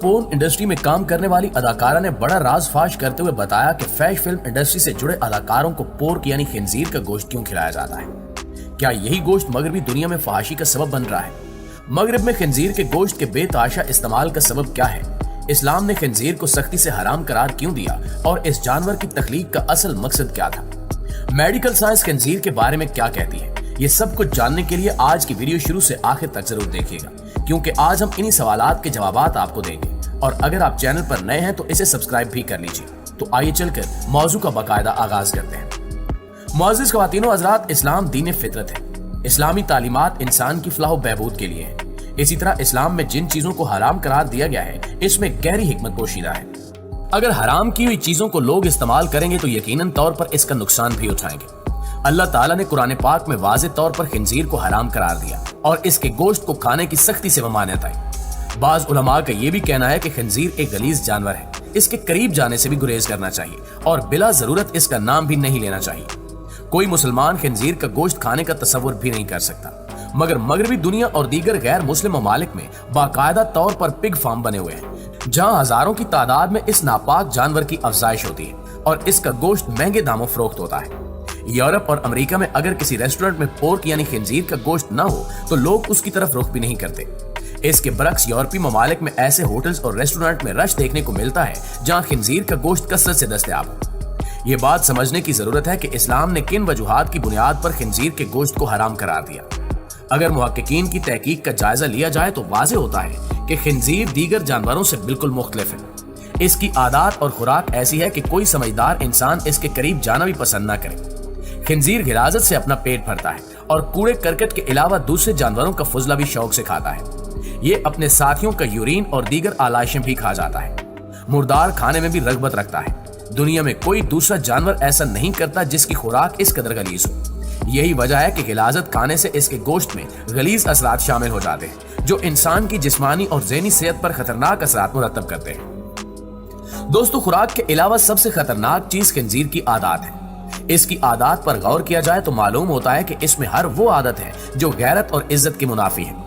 Porn industry में काम करने वाली अदाकारा ने बड़ा राज फाश करते हुए बताया कि फैश फिल्म इंडस्ट्री से जुड़े अदाकारों को पोर्क यानी खिंजीर का गोश्त क्यों खिलाया जाता है। क्या यही गोश्त मगरबी दुनिया में फहाशी का सबब बन रहा है? मगरब में खिंजीर के गोश्त के बेतहाशा इस्तेमाल का सबब क्या है? इस्लाम ने खिंजीर को सख्ती से हराम करार क्यों दिया और इस जानवर की तख्लीक का असल मकसद क्या था? मेडिकल साइंस खिंजीर के बारे में क्या कहती है? ये सब कुछ जानने के लिए आज की वीडियो शुरू से आखिर तक जरूर देखिएगा, क्योंकि आज हम इन्हीं सवालात के जवाबात आपको देंगे। और अगर आप चैनल पर नए हैं तो इसे सब्सक्राइब भी कर लीजिए। तो आइए चलकर मौजू का बाकायदा आगाज करते हैं। मुअज़्ज़िज़ ख़वातीनो हज़रात, इस्लाम दीन फितरत है। इस्लामी तालीमात इंसान की फलाह बहबूद के लिए है। इसी तरह इस्लाम में जिन चीजों को हराम करार दिया गया है, इसमें गहरी हिकमत पोशीदा है। अगर हराम की हुई चीजों को लोग इस्तेमाल करेंगे तो यकीनन तौर पर इसका नुकसान भी उठाएंगे। अल्लाह ताला ने कुरान पाक में वाज़ेह तौर पर खिंजीर को हराम करार दिया और इसके गोश्त को खाने की सख्ती से ममानियत आई। बाज़ उलमा का यह भी कहना है कि खिंजीर एक गलीज जानवर है, इसके करीब जाने से भी गुरेज करना चाहिए और बिला जरूरत इसका नाम भी नहीं लेना चाहिए। कोई मुसलमान खिंजीर का गोश्त खाने का तसव्वुर भी नहीं कर सकता, मगर मगरबी दुनिया और दीगर गैर मुस्लिम ममालिक में बाकायदा तौर पर पिग फार्म बने हुए हैं, जहां हजारों की तादाद में इस नापाक जानवर की अफजाइश होती है और इसका गोश्त महंगे दामों फरोख्त होता है। यूरोप और अमेरिका में अगर किसी रेस्टोरेंट में पोर्क यानी खिंजीर का गोश्त न हो तो लोग उसकी तरफ रुख भी नहीं करते। इसके बरक्स यूरोपीय ममालिक में ऐसे होटल्स और रेस्टोरेंट में रश देखने को मिलता है जहां खिंजीर का गोश्त कसरत से दस्तयाब हो। ये बात समझने की जरूरत है कि इस्लाम ने किन वजूहात की बुनियाद पर खिंजीर के गोश्त को हराम करार दिया। अगर मुहक्किकीन की तहकीक का जायजा लिया जाए तो वाज़ेह होता है कि खिंजीर दीगर जानवरों से बिल्कुल मुख्तलिफ है। इसकी आदत और खुराक ऐसी है कि कोई समझदार इंसान इसके करीब जाना भी पसंद न करे। खिंजीर गिराजत से अपना पेट भरता है और कूड़े करकट के अलावा दूसरे जानवरों का फुजला भी शौक से खाता है। ये अपने साथियों का यूरिन और दीगर आलाइशें भी खा जाता है। मुर्दार खाने में भी रगबत रखता है। दुनिया में कोई दूसरा जानवर ऐसा नहीं करता जिसकी खुराक इस कदर गलीज हो। यही वजह है कि गिलाजत खाने से इसके गोश्त में गलीज असरात शामिल हो जाते हैं, जो इंसान की जिस्मानी और ज़हनी सेहत पर खतरनाक असरात मुरतब करते हैं। दोस्तों, खुराक के अलावा सबसे खतरनाक चीज खिंजीर की आदत है। इसकी आदत पर गौर किया जाए तो मालूम होता है कि इसमें हर वो आदत है जो गैरत और इज्जत की मुनाफी है।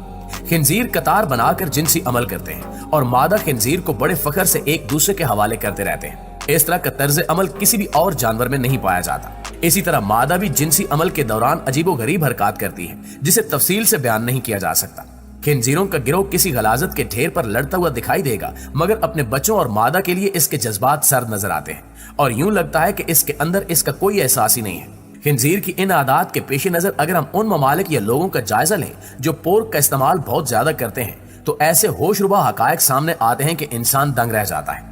खिंजीर कतार बनाकर जिनसी अमल करते हैं और मादा खिंजीर को बड़े फख्र से एक दूसरे के हवाले करते रहते हैं। इस तरह का तर्ज अमल किसी भी और जानवर में नहीं पाया जाता। इसी तरह मादा भी जिनसी अमल के दौरान अजीबोगरीब हरकत करती है, जिसे तफसील से बयान नहीं किया जा सकता। खिंजीरों का गिरोह किसी गलाजत के ढेर पर लड़ता हुआ दिखाई देगा, मगर अपने बच्चों और मादा के लिए इसके जज्बात सर्द नजर आते हैं और यूं लगता है कि इसके अंदर इसका कोई एहसास ही नहीं है। खिंजीर की इन आदत के पेश नजर अगर हम उन ममालिक या लोगों का जायजा लें जो पोर्क का इस्तेमाल बहुत ज्यादा करते हैं, तो ऐसे होशरुबा हकायक सामने आते हैं कि इंसान दंग रह जाता है।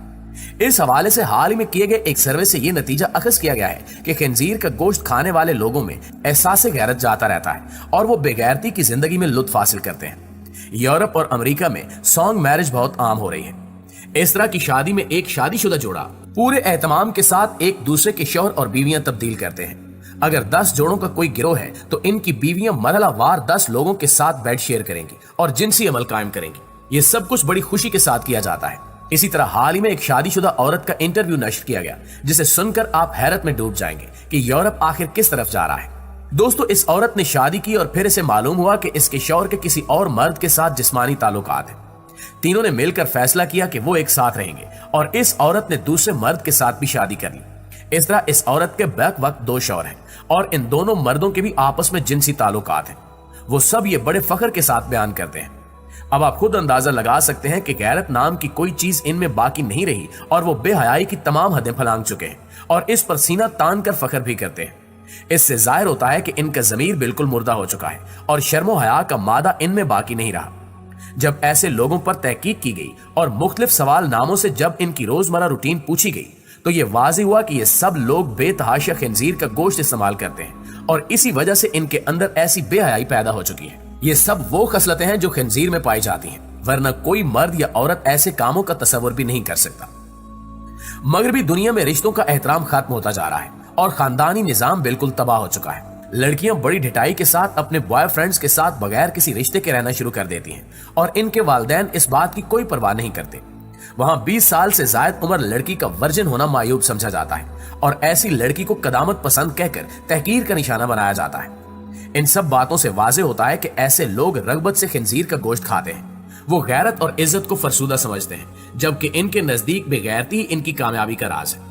इस हवाले से हाल ही में किए गए एक सर्वे से यह नतीजा अखज़ किया गया है कि खिंजीर का गोश्त खाने वाले लोगों में एहसास गैरत जाता रहता है और वो बेगैरती की जिंदगी में लुत्फ हासिल करते हैं। यूरोप और अमेरिका में सॉन्ग मैरिज बहुत आम हो रही है। इस तरह की शादी में एक शादीशुदा जोड़ा पूरे एहतमाम के साथ एक दूसरे के शौहर और बीवियां तब्दील करते हैं। अगर 10 जोड़ों का कोई गिरोह है तो इनकी बीवियां मरहलावार 10 लोगों के साथ बेड शेयर करेंगी और जिनसी अमल कायम करेंगी। ये सब कुछ बड़ी खुशी के साथ किया जाता है। इसी तरह हाल ही में एक शादीशुदा औरत का इंटरव्यू नश्र किया गया, जिसे सुनकर आप हैरत में डूब जाएंगे कि यूरोप आखिर किस तरफ जा रहा है। दोस्तों, इस औरत ने शादी की और फिर इसे मालूम हुआ कि इसके शौहर के किसी और मर्द के साथ जिस्मानी ताल्लुकात हैं। तीनों ने मिलकर फैसला किया कि वो एक साथ रहेंगे और इस औरत ने दूसरे मर्द के साथ भी शादी कर ली। इस तरह इस औरत के बैक वक्त 2 शौहर हैं और इन दोनों मर्दों के भी आपस में जिनसी ताल्लुकात हैं। वो सब ये बड़े फख्र के साथ बयान करते हैं। अब आप खुद अंदाजा लगा सकते हैं कि गैरत नाम की कोई चीज इनमें बाकी नहीं रही और वो बेहयाई की तमाम हदें फलांग चुके हैं और इस पर सीना तान कर फख्र भी करते हैं। इससे जाहिर होता है कि इनका जमीर बिल्कुल मुर्दा हो चुका है और शर्मो हया का मादा इनमें बाकी नहीं रहा। जब ऐसे लोगों पर तहकीक की गई और मुख्तलिफ सवाल नामों से जब इनकी रोजमर्रा रूटीन पूछी गई, तो ये वाज़ेह हुआ कि ये सब लोग बेतहाशा खिंजीर का गोश्त इस्तेमाल करते हैं और इसी वजह से इनके अंदर ऐसी बेहयाई पैदा हो चुकी है। ये सब वो खसलतें हैं जो खिंजीर में पाई जाती हैं, वरना कोई मर्द या औरत ऐसे कामों का तसव्वुर भी नहीं कर सकता। मगरबी दुनिया में रिश्तों का एहतराम खत्म होता जा रहा है और खानदानी निजाम बिल्कुल तबाह हो चुका है। लड़कियां बड़ी ढिठाई के साथ अपने बॉयफ्रेंड्स के साथ बगैर किसी रिश्ते के रहना शुरू कर देती हैं और इनके वालिदैन इस बात की कोई परवाह नहीं करते। वहां 20 साल से ज्यादा उम्र लड़की का वर्जिन होना मायूब समझा जाता है और ऐसी लड़की को कदामत पसंद कहकर तहकीर का निशाना बनाया जाता है। इन सब बातों से वाज़ेह होता है कि ऐसे लोग रगबत से खिंजीर का गोश्त खाते हैं। वो गैरत और इज्जत को फरसूदा समझते हैं, जबकि इनके नजदीक बेगैरती ही इनकी कामयाबी का राज है।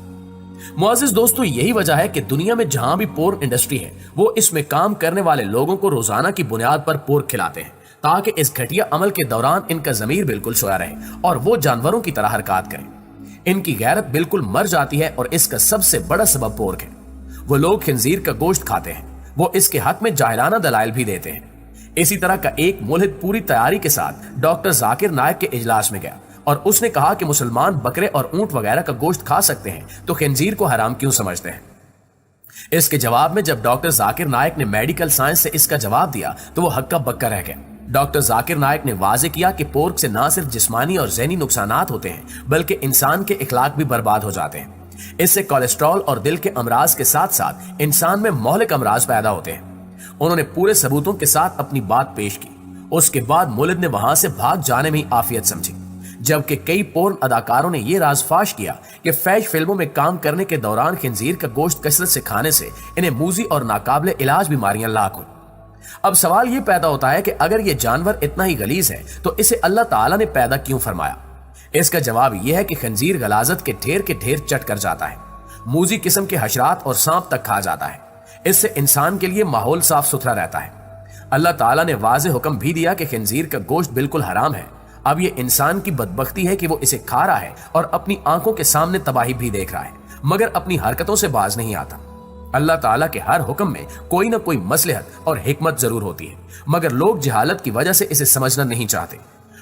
मुअज़्ज़िज़ दोस्तों, यही वजह है कि दुनिया में जहां भी पोर्न इंडस्ट्री है, वो इसमें काम करने वाले लोगों को रोजाना की बुनियाद पर पोर्क खिलाते हैं, ताकि इस घटिया अमल के दौरान इनका ज़मीर बिल्कुल सोया रहे और वो जानवरों की तरह हरकत करें। इनकी गैरत बिल्कुल मर जाती है और इसका सबसे बड़ा सबब पोर्क है। वो लोग खिंजीर का गोश्त खाते हैं, वो इसके हक में जाहिराना दलाइल भी देते हैं। इसी तरह का एक मुल्हिद पूरी तैयारी के साथ डॉक्टर जाकिर नायक के इजलास में गया और उसने कहा कि मुसलमान बकरे और ऊंट वगैरह का गोश्त खा सकते हैं, तो खिंजीर को हराम क्यों समझते हैं। इसके जवाब में जब डॉक्टर जाकिर नायक ने मेडिकल साइंस से इसका जवाब दिया तो वो हक्का बक्का रह गया। डॉक्टर जाकिर नायक ने वाजे किया कि पोर्क से ना सिर्फ जिस्मानी और ज़हनी नुकसानात होते हैं, बल्कि इंसान के इखलाक भी बर्बाद हो जाते हैं। इससे कोलेस्ट्रॉल और दिल के अमराज के साथ साथ इंसान में मोहलिक अमराज पैदा होते हैं। उन्होंने पूरे सबूतों के साथ अपनी बात पेश की। उसके बाद मुल्हिद ने वहां से भाग जाने में ही आफियत समझी, जबकि कई पोर्न अदाकारों ने यह राज फाश किया कि फैश फिल्मों में काम करने के दौरान खिंजीर का गोश्त कसरत से खाने से इन्हें मूजी और नाकाबिले इलाज बीमारियां लाक हुई। अब सवाल यह पैदा होता है कि अगर यह जानवर इतना ही गलीज है तो इसे अल्लाह ताला ने पैदा क्यों फरमाया। इसका जवाब यह है कि खंजीर गलाजत के ढेर चट कर जाता है, मूजी किस्म के हशरात और सांप तक खा जाता है। इससे इंसान के लिए माहौल साफ सुथरा रहता है। अल्लाह ताला ने वाज़ेह हुक्म भी दिया कि खंजीर का गोश्त बिल्कुल हराम है। अब ये इंसान की बदबख्ती है कि वो इसे खा रहा है और अपनी आंखों के सामने तबाही भी देख रहा है, मगर अपनी हरकतों से बाज नहीं आता। अल्लाह ताला के हर हुक्म में कोई ना कोई मसलहत और हिकमत जरूर होती है, मगर लोग जहालत की वजह से इसे समझना नहीं चाहते।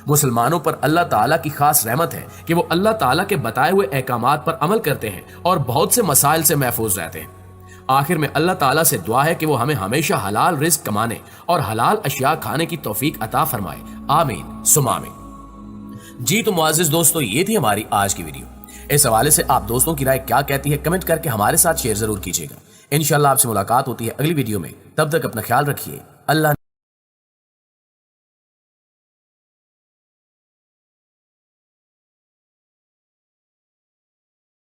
मुसलमानों पर अल्लाह ताला की खास रहमत है कि वो अल्लाह ताला के बताए हुए अहकामात पर अमल करते हैं और बहुत से मसाइल से महफूज रहते हैं। आखिर में अल्लाह ताला से दुआ है कि वो हमें हमेशा हलाल रिज्क कमाने और हलाल अशिया खाने की तौफीक अता फरमाए। आमीन सुमा आमीन। जी तो मुअज़्ज़िज़ दोस्तों, ये थी हमारी आज की वीडियो। इस हवाले से आप दोस्तों की राय क्या कहती है, कमेंट करके हमारे साथ शेयर जरूर कीजिएगा। इंशाल्लाह आपसे मुलाकात होती है अगली वीडियो में। तब तक अपना ख्याल रखिए। अल्लाह